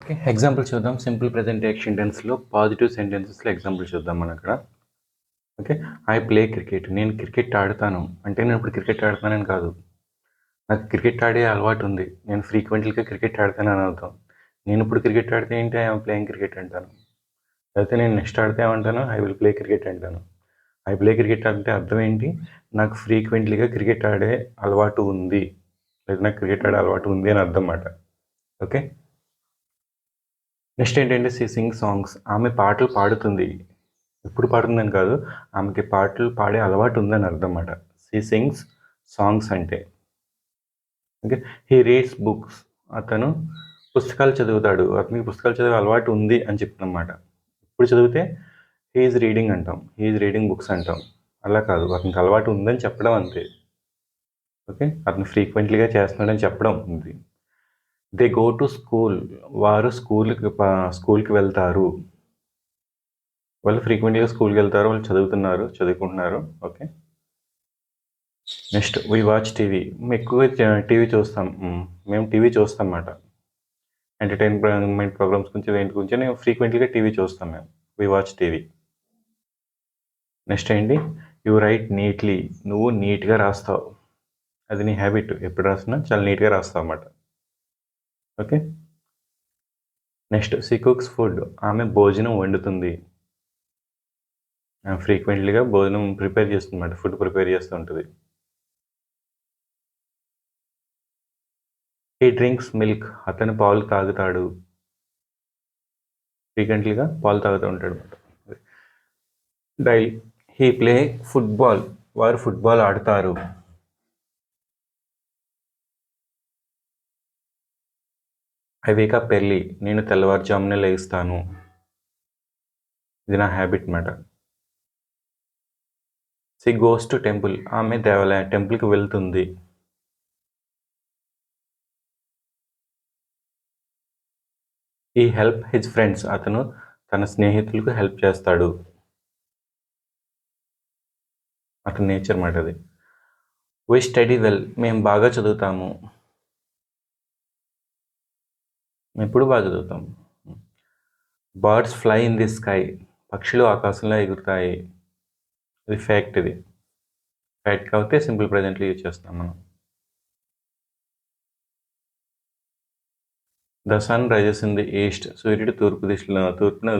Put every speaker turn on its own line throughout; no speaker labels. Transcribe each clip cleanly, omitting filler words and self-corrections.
Okay. Example చూద్దాం. Simple present action టెన్స్‌లో positive సెంటెన్సెస్‌లో ఎగ్జాంపుల్ చూద్దాం మనం అక్కడ. ఓకే. I play cricket. నేను క్రికెట్ ఆడతాను. అంటే నేను ఇప్పుడు క్రికెట్ ఆడుతున్నానని కాదు. నాకు క్రికెట్ ఆడే అలవాటు ఉంది. నేను ఫ్రీక్వెంట్‌లీగా క్రికెట్ ఆడతానని అర్థం. నేను ఇప్పుడు క్రికెట్ ఆడితే ఏంటి ఐ యామ్ ప్లేయింగ్ క్రికెట్ అంటాను. లేకపోతే నేను నెక్స్ట్ ఆడితే ఏమంటాను ఐ విల్ ప్లే క్రికెట్ అంటాను. ఐ ప్లే క్రికెట్ అంటే అర్థం ఏంటి? నాకు ఫ్రీక్వెంట్‌లీగా క్రికెట్ ఆడే అలవాటు ఉంది. లేదా నాకు క్రికెట్ ఆడే అలవాటు ఉంది అని అర్థం మాట. ఓకే. నెక్స్ట్ ఏంటంటే షీ సింగ్ సాంగ్స్. ఆమె పాటలు పాడుతుంది. ఎప్పుడు పాడుతుందని కాదు, ఆమెకి పాటలు పాడే అలవాటు ఉందని అర్థం మాట. షీ సింగ్స్ సాంగ్స్ అంటే. ఓకే. He reads books. అతను పుస్తకాలు చదువుతాడు. అతనికి పుస్తకాలు చదివే అలవాటు ఉంది అని చెప్తున్నమాట. ఇప్పుడు చదివితే హీ ఈజ్ రీడింగ్ అంటాం. హీ ఈజ్ రీడింగ్ బుక్స్ అంటాం. అలా కాదు, అతనికి అలవాటు ఉందని చెప్పడం అంతే. ఓకే. అతను ఫ్రీక్వెంట్లీగా చేస్తున్నాడని చెప్పడం ఉంది. They go to school. వారు స్కూల్కి వెళ్తారు. వాళ్ళు ఫ్రీక్వెంట్‌గా స్కూల్‌కి వెళ్తారు. వాళ్ళు చదువుకుంటున్నారు. Okay. Next we watch TV. మేము ఎక్కువగా టీవీ చూస్తాం. మేము టీవీ చూస్తాం మాట. ఎంటర్టైన్మెంట్ ప్రోగ్రామ్స్ గురించి దేని గురించి నేను ఫ్రీక్వెంట్‌గా టీవీ చూస్తాం మేము. We watch TV. నెక్స్ట్ ఏంటి? You write neatly. నువ్వు నీట్‌గా రాస్తావు. అది నీ హ్యాబిట్. ఎప్పుడు రాసినా చాలా నీట్‌గా రాస్తావు అన్నమాట. Okay. Next she cooks food. ఆమె భోజనం వండుతుంది. ఫ్రీక్వెంట్‌లీగా భోజనం ప్రిపేర్ చేస్తుందన్నమాట. ఫుడ్ ప్రిపేర్ చేస్తూ ఉంటుంది. He drinks milk. అతను పాలు తాగుతాడు. ఫ్రీక్వెంట్‌లీగా పాలు తాగుతూ ఉంటాడు అన్నమాట. డైలీ. He play football. వారు ఫుట్బాల్ ఆడతారు. I wake up early. నేను తెల్లవారుజామునే లేస్తాను. ఇది నా హ్యాబిట్ మాట. She goes to temple. ఆమె టెంపుల్కి వెళ్తుంది. He help his friends. అతను తన స్నేహితులకు హెల్ప్ చేస్తాడు. అతని నేచర్ మాట అది. వి స్టడీ వెల్. మేము బాగా చదువుతాము. మేము ఎప్పుడు బాగా చదువుతాం. Birds fly in the sky. పక్షులు ఆకాశంలో ఎగురుతాయి. ఇది ఫ్యాక్ట్. ఇది ఫ్యాక్ట్ కాబట్టి సింపుల్ ప్రెజెంట్లో యూజ్ చేస్తాం మనం. The sun rises in the east. సూర్యుడు తూర్పున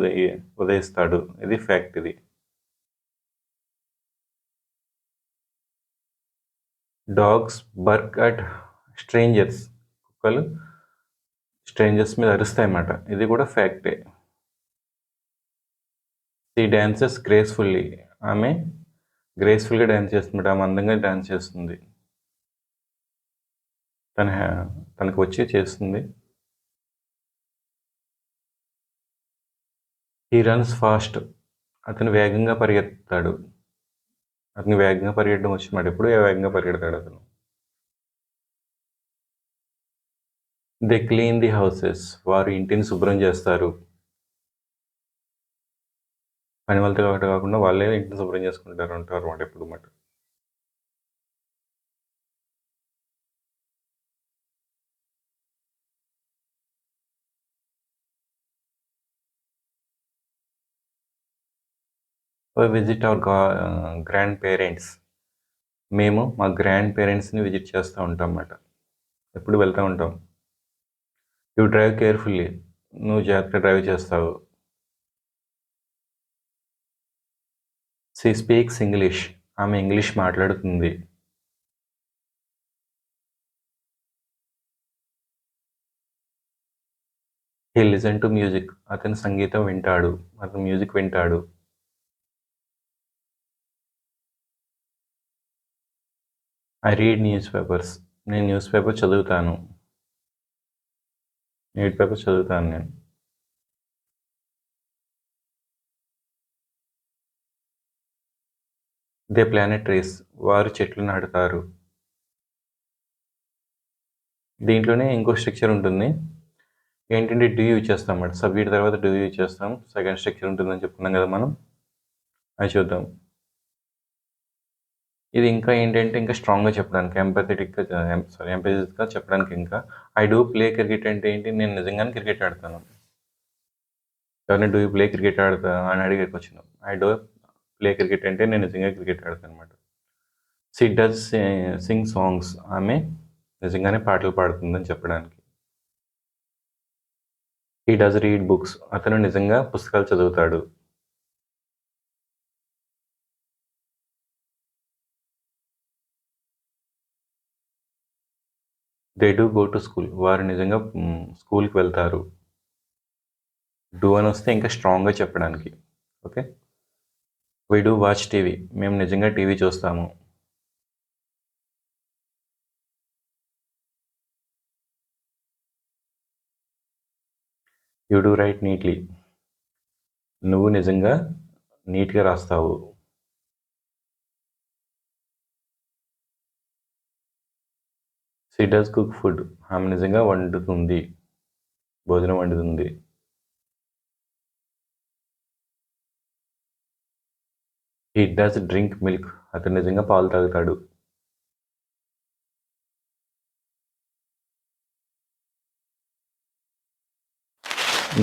ఉదయిస్తాడు. ఇది ఫ్యాక్ట్. ఇది డాగ్స్ బర్క్ అట్ స్ట్రేంజర్స్. కుక్కలు స్ట్రేంజర్స్ మీద అరుస్తాయన్నమాట. ఇది కూడా ఫ్యాక్టే. She dances gracefully. ఆమె గ్రేస్ఫుల్గా డ్యాన్స్ చేస్తుంది. ఆమె అందంగా డ్యాన్స్ చేస్తుంది. తనకు వచ్చి చేస్తుంది. He runs fast. అతను వేగంగా పరిగెత్తాడు. అతను వేగంగా పరిగెట్టడం వచ్చినమాట. ఎప్పుడు వేగంగా పరిగెడతాడు అతను. They clean the houses. వారు ఇంటిని శుభ్రం చేస్తారు. పని వాళ్ళతో కాకుండా వాళ్ళే ఇంటిని శుభ్రం చేసుకుంటారు అంటారు అన్నమాట ఎప్పుడు మాట. Visit our grandparents. మేము మా గ్రాండ్ పేరెంట్స్ని విజిట్ చేస్తూ ఉంటాం అన్నమాట. ఎప్పుడు వెళ్తూ ఉంటాం. You drive carefully. నువ్వు జాగ్రత్తగా డ్రైవ్ చేస్తావు. She speaks English. ఆమె ఇంగ్లీష్ మాట్లాడుతుంది. He listen to music. అతను సంగీతం వింటాడు. అతను మ్యూజిక్ వింటాడు. I read newspapers. నేను న్యూస్ పేపర్ చదువుతాను. న్యూస్ పేపర్ చదువుతాను నేను. They plant trees. వారు చెట్లు నాటుతారు. దీంట్లోనే ఇంకో స్ట్రక్చర్ ఉంటుంది. ఏంటంటే డూ యూజ్ చేస్తాం అన్నమాట. సబ్జెక్ట్ తర్వాత డూ యూజ్ చేస్తాం. సెకండ్ స్ట్రక్చర్ ఉంటుందని చెప్పుకున్నాం కదా మనం. అది చూద్దాం. ఇది ఇంకా ఏంటంటే ఇంకా స్ట్రాంగ్గా చెప్పడానికి ఎంపథెటిక్గా చెప్పడానికి ఇంకా ఐ డూ ప్లే క్రికెట్ అంటే ఏంటి? నేను నిజంగానే క్రికెట్ ఆడతాను. ఎవరైనా డూ యూ ప్లే క్రికెట్ ఆడతా అని అడిగే question. I do play cricket అంటే నేను నిజంగా క్రికెట్ ఆడతాను అనమాట. షీ డస్ సింగ్ సాంగ్స్, ఆమె నిజంగానే పాటలు పాడుతుందని చెప్పడానికి. హీ డస్ రీడ్ బుక్స్, అతను నిజంగా పుస్తకాలు చదువుతాడు. They do go to school, వారు నిజంగా స్కూల్కి వెళ్తారు. డూ అని వస్తే ఇంకా స్ట్రాంగ్గా చెప్పడానికి. Okay, we do watch TV, మేము నిజంగా టీవీ చూస్తాము. యూ డూ రైట్ నీట్లీ, నువ్వు నిజంగా నీట్గా రాస్తావు. షీ డస్ కుక్ ఫుడ్, ఆమె నిజంగా వండుతుంది, భోజనం వండుతుంది. హీ డస్ డ్రింక్ మిల్క్, అతను నిజంగా పాలు తాగుతాడు.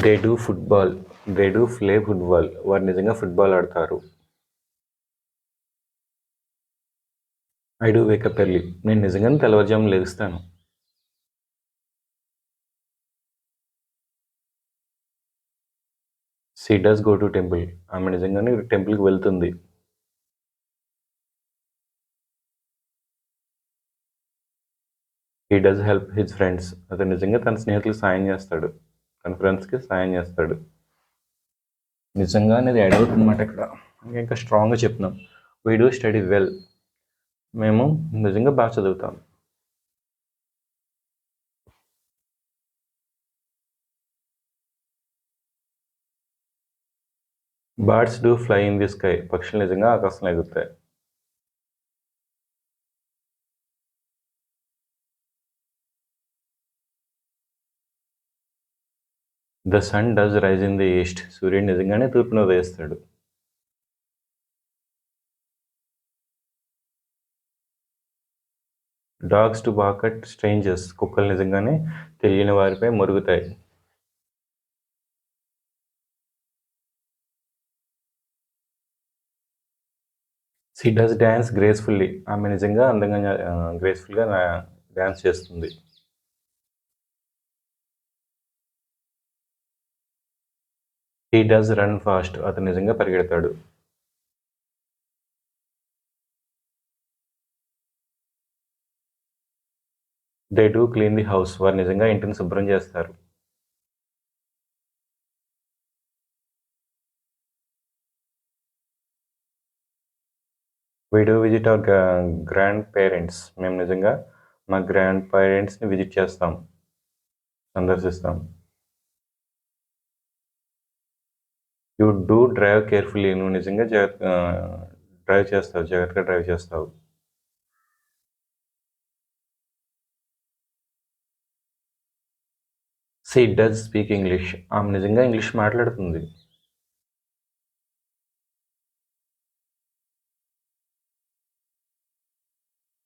They do football, they do play football, వారు నిజంగా ఫుట్బాల్ ఆడతారు. ఐ డూ వేకప్ ఎర్లీ, నేను నిజంగానే తెల్లవారుజామున లెగుస్తాను. She does go to temple, ఆమె నిజంగానే టెంపుల్కి వెళ్తుంది. He does help his friends, అతను నిజంగా తన స్నేహితులకు సాయం చేస్తాడు, తన ఫ్రెండ్స్కి సాయం చేస్తాడు. నిజంగా అనేది యాడ్ అవుతుంది అన్నమాట ఇక్కడ. ఇంకా స్ట్రాంగ్గా చెప్తున్నాం. వీ డూ స్టడీ వెల్, మేము నిజంగా బాగా చదువుతాం. Birds do fly in the sky, పక్షులు నిజంగా ఆకాశంలో ఎగురుతాయి. The sun does rise in the east, సూర్యుడు నిజంగానే తూర్పున ఉదయిస్తాడు. Dogs do bark at strangers, కుక్కలు నిజంగానే తెలియని వారిపై మొరుగుతాయి. షీ డస్ డ్యాన్స్ గ్రేస్ఫుల్లీ, ఆమె నిజంగా అందంగా గ్రేస్ఫుల్గా డ్యాన్స్ చేస్తుంది. హీ డస్ రన్ ఫాస్ట్, అతను నిజంగా పరిగెడతాడు. They do clean the house, వారు నిజంగా ఇంటిని శుభ్రం చేస్తారు. We do visit our grandparents, మేము నిజంగా మా గ్రాండ్ పేరెంట్స్ని విజిట్ చేస్తాం, సందర్శిస్తాం. యూ డూ డ్రైవ్ కేర్ఫుల్లీ, నువ్వు నిజంగా డ్రైవ్ చేస్తావు, జాగ్రత్తగా డ్రైవ్ చేస్తావు. షీ డస్ స్పీక్ ఇంగ్లీష్, ఆమె నిజంగా ఇంగ్లీష్ మాట్లాడుతుంది.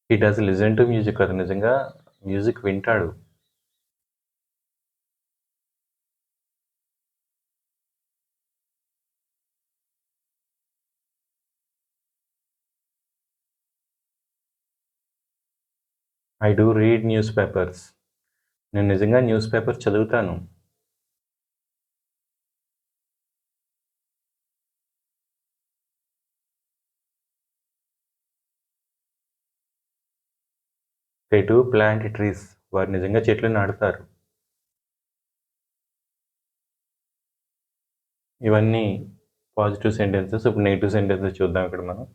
He does listen to music, అతను నిజంగా మ్యూజిక్ వింటాడు. I do read newspapers, నేను నిజంగా న్యూస్ పేపర్ చదువుతాను. దే డూ ప్లాంట్ ట్రీస్, వారు నిజంగా చెట్లు నాటుతారు. ఇవన్నీ పాజిటివ్ సెంటెన్సెస్. ఇప్పుడు నెగిటివ్ సెంటెన్సెస్ చూద్దాం ఇక్కడ మనం.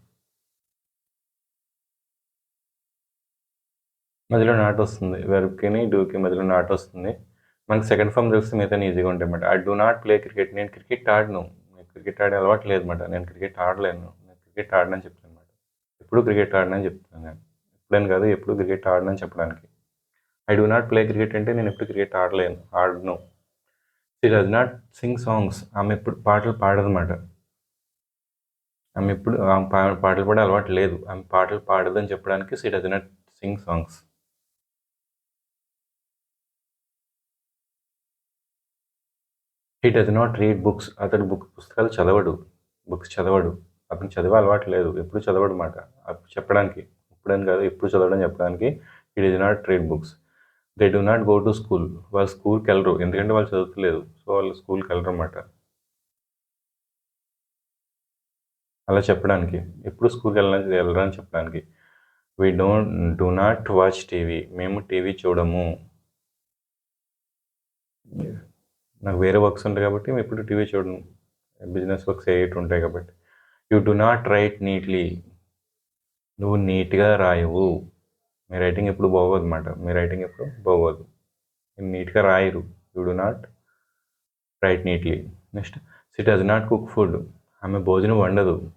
మధ్యలో నాట్ వస్తుంది, వెర్బ్కిని డూకి మధ్యలో నాట్ వస్తుంది. మనకి సెకండ్ ఫామ్ తెలిస్తే మిగతా ఈజీగా ఉంటాయి అన్నమాట. I do not play cricket, నేను క్రికెట్ ఆడను, నేను క్రికెట్ ఆడే అలవాటు లేదు అనమాట, నేను క్రికెట్ ఆడలేను, నేను క్రికెట్ ఆడనని చెప్తాను అనమాట. ఎప్పుడు క్రికెట్ ఆడనని చెప్తాను నేను, ఎప్పుడని కాదు, ఎప్పుడు క్రికెట్ ఆడనని చెప్పడానికి. I do not play cricket అంటే నేను ఎప్పుడు క్రికెట్ ఆడను. She does not sing songs, ఆమె ఎప్పుడు పాటలు పాడదన్నమాట. ఆమె ఎప్పుడు పాటలు పాడే అలవాటు లేదు, ఆమె పాటలు పాడదని చెప్పడానికి she does not sing songs. He does not read books. అతడు పుస్తకాలు చదవడు. బుక్స్ చదవడు. అతనికి చదివే అలవాటు లేదు. ఎప్పుడు చదవడు మాట. చెప్పడానికి. ఇప్పుడని కాదు, ఎప్పుడు చదవడం చెప్పడానికి he does not read books. They do not go to school. వాళ్ళు స్కూల్కి వెళ్ళరు. ఎందుకంటే వాళ్ళు చదువుతలేదు. సో వాళ్ళు స్కూల్కి వెళ్ళరు అన్నమాట. అలా చెప్పడానికి. ఎప్పుడు స్కూల్కి వెళ్ళరని చెప్పడానికి. We do not watch TV. మేము టీవీ చూడము. నాకు వేరే వర్క్స్ ఉంటాయి కాబట్టి మేము ఎప్పుడు టీవీ చూడను. బిజినెస్ వర్క్స్ ఏవి ఉంటాయి కాబట్టి. You do not write neatly. నువ్వు నీట్గా రాయవు. మీ రైటింగ్ ఎప్పుడు బాగోదు అన్నమాట. మీ రైటింగ్ ఎప్పుడు బాగోదు. నీట్గా రాయరు. You do not write neatly. Next, she does not cook food. ఆమె భోజనం వండదు.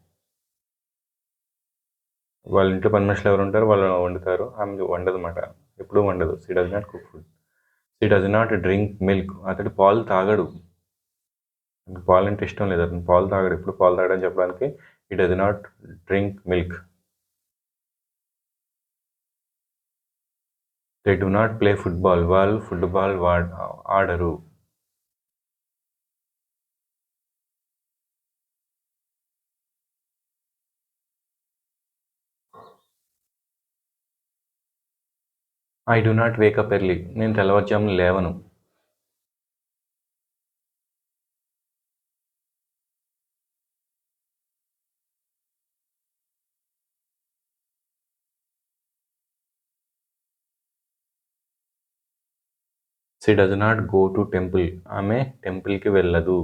వాళ్ళ ఇంట్లో పని మనుషులు ఎవరు ఉంటారో వాళ్ళు వండుతారు. ఆమె వండదు అన్నమాట. ఎప్పుడూ వండదు. She does not cook food. She does not drink milk. అతడు పాలు తాగడు. పాలు అంటే ఇష్టం లేదు. అతను పాలు తాగడు. ఎప్పుడు పాలు తాగడని చెప్పడానికి he does not drink milk. They do not play football. వాళ్ళు ఫుట్బాల్ ఆడరు. I do not wake up early. నేను తెల్లవారుజామున లేవను. She does not go to temple. ఆమె టెంపుల్కి వెళ్ళదు.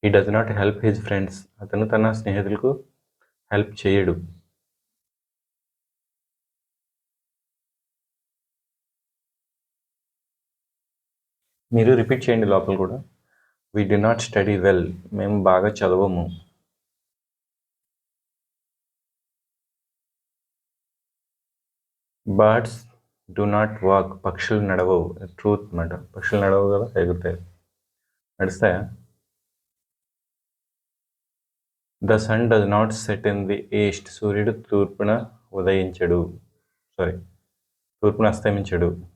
He does not help his friends. అతను తన స్నేహితులకు హెల్ప్ చేయడు. మీరు రిపీట్ చేయండి లోపల కూడా. We do not study well. మేము బాగా చదవము. Birds do not walk. పక్షులు నడవవు. ట్రూత్ అన్నమాట. పక్షులు నడవవు కదా, ఎగురుతాయి. నడుస్తాయా? The sun does not set in the east. సూర్యుడు తూర్పున ఉదయించడు. తూర్పున అస్తమించడు.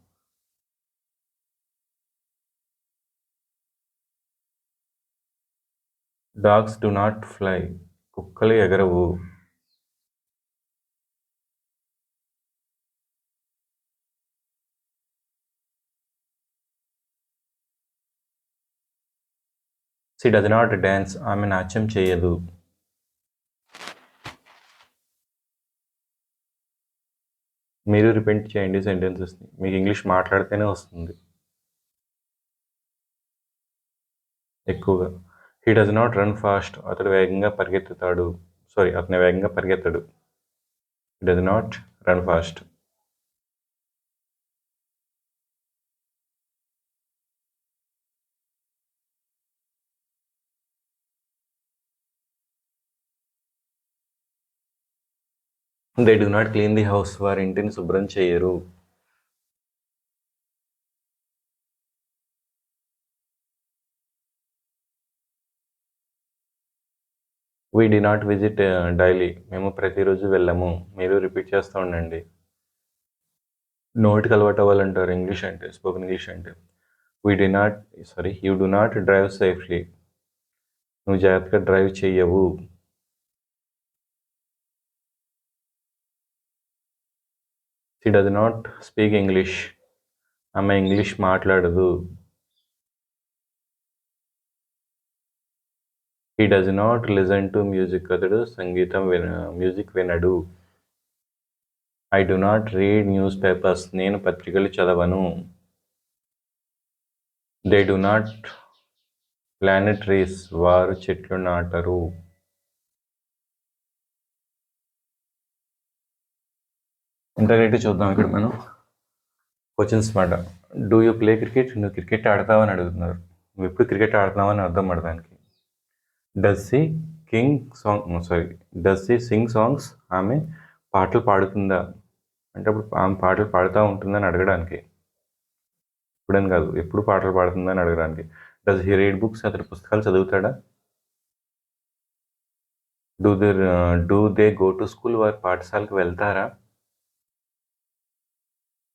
Dogs do not fly. కుక్కలు ఎగరవు. She does not dance. ఆమె నాట్యం చేయదు. మీరు రిపీట్ చేయండి సెంటెన్సెస్ని. మీకు ఇంగ్లీష్ మాట్లాడితేనే వస్తుంది ఎక్కువగా. He does not run fast. అతను వేగంగా పరిగెత్తడు. He does not run fast. They do not clean the house. వారి ఇంటిని శుభ్రం చేయరు. We do not visit daily. మేము ప్రతిరోజు వెళ్ళము. మీరు రిపీట్ చేస్తూ ఉండండి. నోటికి అలవాటు అవ్వాలంటారు ఇంగ్లీష్ అంటే, స్పోకెన్ ఇంగ్లీష్ అంటే. You do not drive safely. నువ్వు జాగ్రత్తగా డ్రైవ్ చెయ్యవు. She does not speak English. ఆమె ఇంగ్లీష్ మాట్లాడదు. He does not listen to music. అతడు మ్యూజిక్ వినడు. I do not read newspapers. నేను పత్రికలు చదవను. They do not plant trees. వారు చెట్లు నాటరు. ఇంతకైతే చూద్దాం ఇక్కడ మనం క్వశ్చన్స్ మాట. Do you play cricket. నువ్వు క్రికెట్ ఆడతావని అడుగుతున్నారు. నువ్వు ఎప్పుడు క్రికెట్ ఆడుతున్నావని అర్థం పడడానికి. Does she sing songs. ఆమె పాటలు పాడుతుందా అంటే అప్పుడు ఆమె పాటలు పాడుతూ ఉంటుందని అడగడానికి. ఇప్పుడని కాదు, ఎప్పుడు పాటలు పాడుతుందని అడగడానికి. Does he read books. అతడు పుస్తకాలు చదువుతాడా. Do they go to school? వారి పాఠశాలకు వెళ్తారా?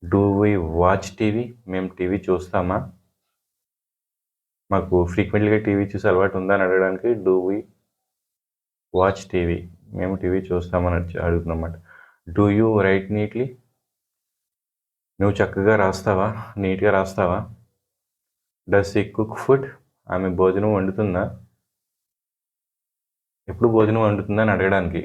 Do we watch TV? మేము టీవీ చూస్తామా? మాకు ఫ్రీక్వెంట్‌గా టీవీ చూసే అలవాటు ఉందా అని అడగడానికి డూ వి వాచ్ టీవీ? మేము టీవీ చూస్తామని అడుగుతుందన్నమాట. Do you write neatly? నువ్వు చక్కగా రాస్తావా? నీట్‌గా రాస్తావా? Does she cook food? ఆమె భోజనం వండుతుందా? ఎప్పుడు భోజనం వండుతుందా అని అడగడానికి.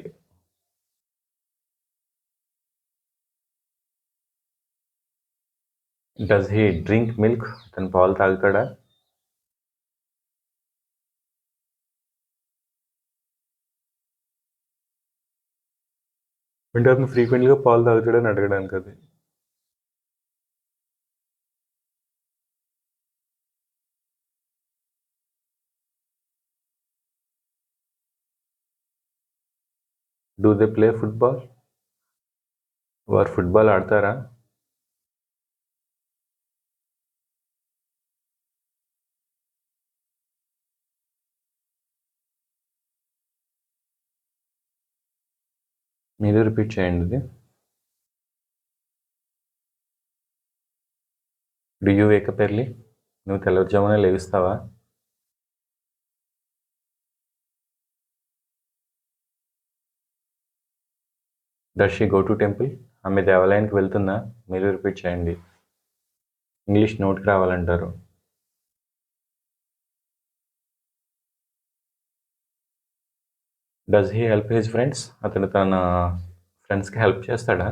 Does he drink milk? అతను పాలు తాగుతాడా? అంటే అతను ఫ్రీక్వెంట్‌గా పాలు తాగుతాడా అని అడగడానికి అది. Do they play football? వారు ఫుట్బాల్ ఆడతారా? మీరు రిపీట్ చేయండి ఇది. Do you wake up early? నువ్వు తెల్లవారుజామున లేస్తావా? Does she go to temple? ఆమె దేవాలయానికి వెళ్తుందా? మీరు రిపీట్ చేయండి. ఇంగ్లీష్ నోటికి రావాలంటారు. Does he help his friends? అతను తన ఫ్రెండ్స్కి హెల్ప్ చేస్తాడా?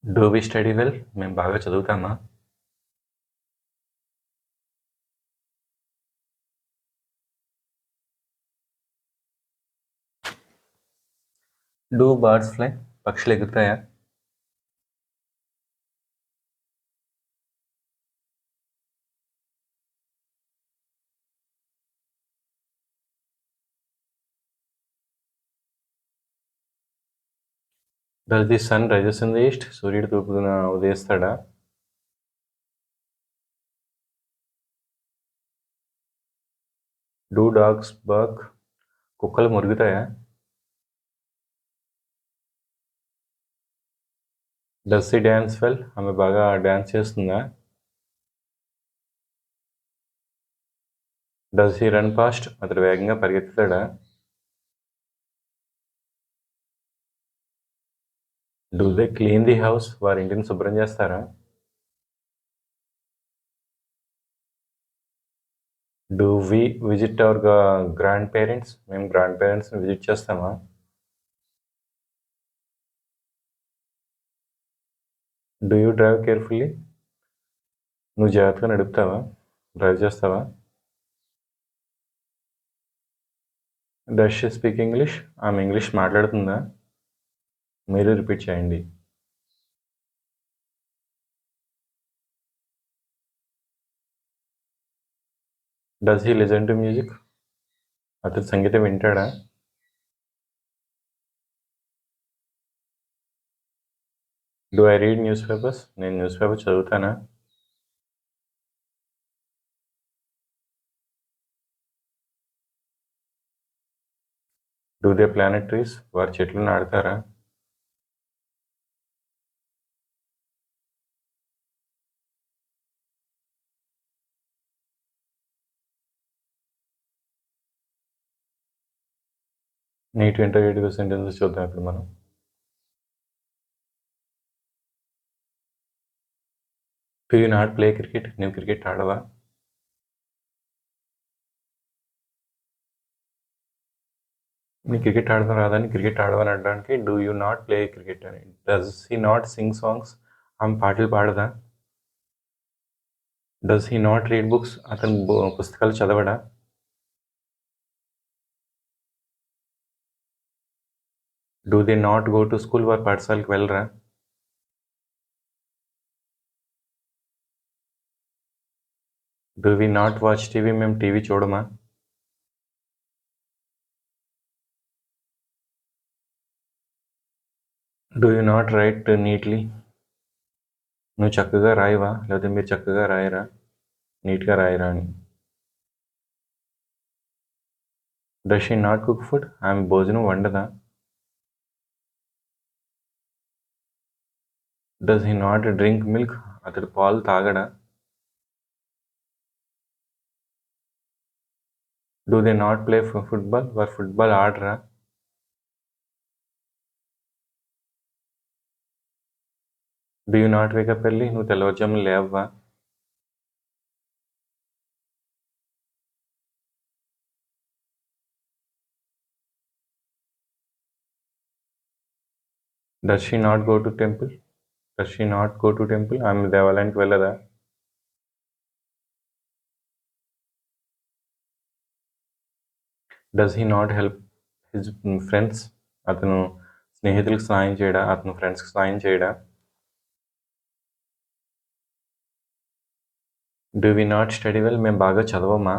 Do we study well? మేము బాగా చదువుతామా? Do birds fly? పక్షులు ఎగురుతాయా? Does the sun rises in the east? సూర్యుడు తూర్పున ఉదయిస్తాడా? Do dogs Burk? కుక్కలు మురుగుతాయా? Does she dance well? ఆమె బాగా డాన్స్ చేస్తుందా? Does he run fast? అతడు వేగంగా పరిగెత్తుతాడా? Do they clean the house? వారి ఇంటిని శుభ్రం చేస్తారా? Do we visit our grandparents? మేము గ్రాండ్ పేరెంట్స్ని విజిట్ చేస్తామా? Do you drive carefully? నువ్వు జాగ్రత్తగా నడుపుతావా? డ్రైవ్ చేస్తావా? Does she speak English? ఆమె ఇంగ్లీష్ మాట్లాడుతుందా? మీరు రిపీట్ చేయండి. Does he listen to music? అతడు సంగీతం వింటాడా? Do I read newspapers? నేను న్యూస్ పేపర్ చదువుతానా? Do they plant trees? వారు చెట్లు నాటుతారా? నీట్ ఇంటర్వ్యూటివ్ సెంటెన్సెస్ చూద్దాం ఇప్పుడు మనం. Do you not play cricket? నేను క్రికెట్ ఆడవా? నీ క్రికెట్ ఆడడం రాదని క్రికెట్ ఆడవని అనడానికి do you not play cricket అని. Does he not sing songs? ఆమె పాటలు పాడదా? Does he not read books? అతను పుస్తకాలు చదవడా? Do they not go to school? వారి పాఠశాలకు వెళ్ళరా? Do we not watch TV? మేము TV చూడమా? Do you not write neatly? నువ్వు చక్కగా రాయవా, లేకపోతే మీరు చక్కగా రాయరా, నీట్గా రాయరా అని. Does she not cook food, ఆమె భోజనం వండదా. Does he not drink milk, అతడు పాలు తాగడా. Do they not play football, వారు ఫుట్బాల్ ఆడరా. Do you not wake up early, నువ్వు తెల్లవారుజామున లేవవా. Does she not go to temple, does she not go to temple, ఆమె దేవాలయానికి వెళ్ళదా. డస్ హీ నాట్ హెల్ప్ హిజ్ ఫ్రెండ్స్, అతను స్నేహితులకు సాయం చేయడా, అతను ఫ్రెండ్స్కి సాయం చేయడా. Do we not study well, మేము బాగా చదవమా.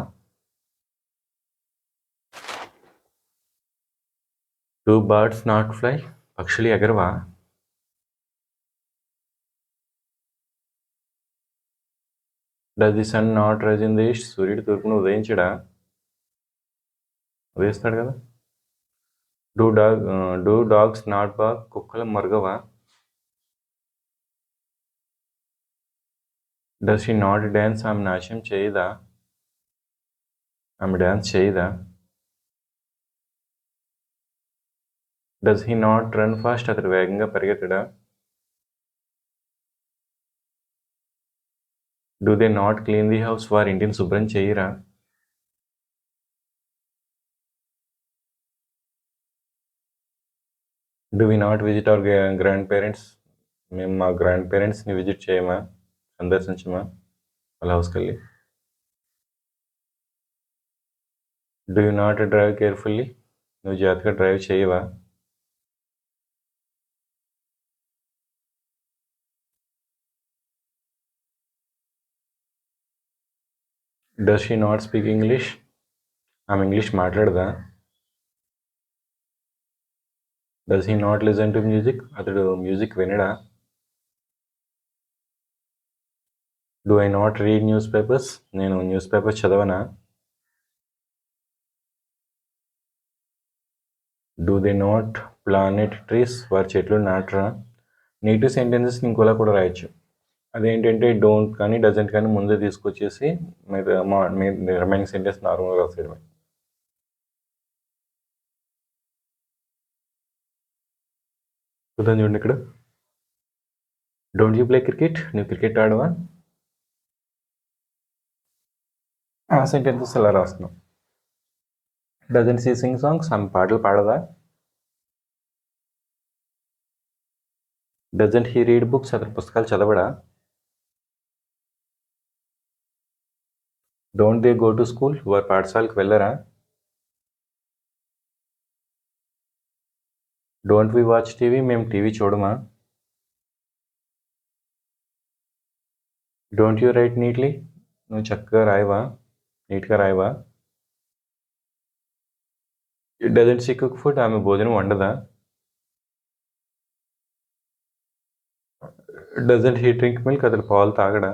డూ బర్డ్స్ నాట్ ఫ్లై, పక్షులు ఎగరవా. Does the sun not rise in the east, సూర్యుడు తూర్పును ఉదయించడా. ఉదయిస్తాడు కదా. డూ డాగ్స్ నాట్ బాగ్, కుక్కలు మరుగవా. డస్ షీ నాట్ డ్యాన్స్, ఆమె నాట్యం చేయదా. ఆమె డ్యాన్స్ చేయదా. Does he not run fast, అతడు వేగంగా పరిగెత్తడా. Do they not clean the house, వారి ఇంటిని శుభ్రం చేయరా. Do we not visit our grandparents, మేము మా గ్రాండ్ పేరెంట్స్ని విజిట్ చేయమా, సందర్శించమా వాళ్ళ హౌస్కి వెళ్ళి. Do you not drive carefully, నువ్వు జాగ్రత్తగా డ్రైవ్ చేయవా. Does she not speak English, ఆమె ఇంగ్లీష్ మాట్లాడదా. Does he not listen to music, అతడు మ్యూజిక్ వినడా. Do I not read newspapers, నేను న్యూస్ పేపర్స్ చదవనా. Do they not plant trees, వారి చెట్లు నాటరా. నెగిటివ్ సెంటెన్సెస్ ఇంకోలా కూడా రాయొచ్చు. అదేంటంటే డోంట్ కానీ డజంట్ కానీ ముందే తీసుకొచ్చేసి మీరు రిమైనింగ్ సెంటెన్స్ నార్మల్గా రాసేయడమే. చూద్దాం చూడండి ఇక్కడ. డోంట్ యూ ప్లే క్రికెట్, నువ్వు క్రికెట్ ఆడవా. ఆ సెంటెన్సెస్ ఎలా రాస్తున్నాం. డజంట్ సీ సింగ్ సాంగ్స్, ఆమె పాటలు పాడదా. డజంట్ హీ రీడ్ బుక్స్, అతని పుస్తకాలు చదవడా. Don't they go to school, వారి పాఠశాలకు వెళ్ళరా. డోంట్ వి వాచ్ టీవీ, మేము టీవీ చూడమా. డోంట్ యూ రైట్ నీట్లీ, నువ్వు చక్కగా రాయవా, నీట్గా రాయవా. డజంట్ షీ కుక్ ఫుడ్, ఆమె భోజనం వండదా. డజంట్ హీ డ్రింక్ మిల్క్, అతడు పాలు తాగడా.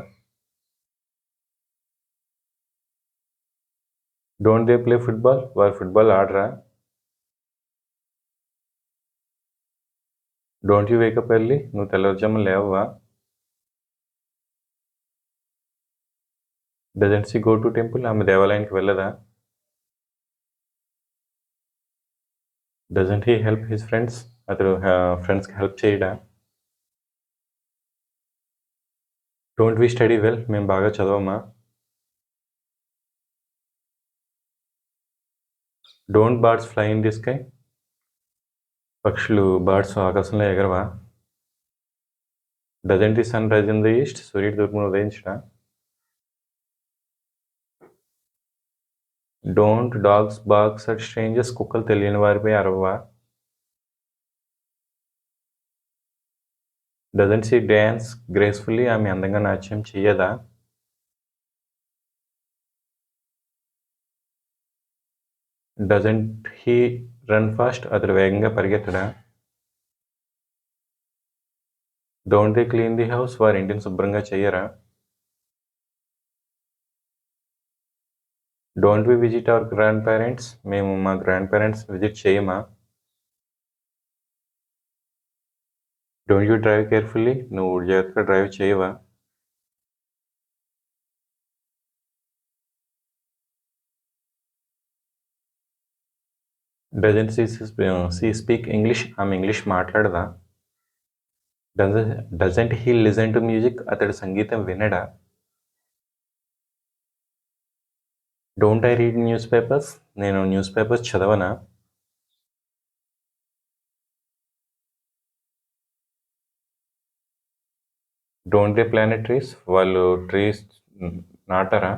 డోంట్ దే ప్లే ఫుట్బాల్, వారు ఫుట్బాల్ ఆడరా. డోంట్ యూ వేకప్ ఎర్లీ, నువ్వు తెల్లవారుజామున లేవవా. Doesn't she go to temple, ఆమె దేవాలయానికి వెళ్ళదా. Doesn't he help his friends, అతడు ఫ్రెండ్స్కి హెల్ప్ చేయడా. డోంట్ వి స్టడీ వెల్, మేము బాగా చదవమా. Don't birds fly in the sky, పక్షులు బర్డ్స్ ఆకాశంలో ఎగరవా. Doesn't the sun rise in the east, సూర్యుడు తూర్పును ఉదయించడా. Don't dogs barks at strangers, కుక్కలు తెలియని వారిపై అరవవా. డజంట్ షీ డ్యాన్స్ గ్రేస్ఫుల్లీ, ఆమె అందంగా నాట్యం చెయ్యదా. డజంట్ హీ రన్ ఫాస్ట్, అతడు వేగంగా పరిగెత్తడా. Don't they clean the house? వారి ఇంటిని శుభ్రంగా చెయ్యరా? Don't we visit our grandparents? మేము మా grandparents visit చేయమా? Don't you drive carefully? నువ్వు జాగ్రత్తగా డ్రైవ్ చేయవా? Doesn't she speak English? ఆమె ఇంగ్లీష్ మాట్లాడదా? Doesn't he listen to music? అతడు సంగీతం వినడా? Don't I read newspapers? నేను న్యూస్ పేపర్స్ చదవనా? Don't they plant trees? వాళ్ళు ట్రీస్ నాటరా?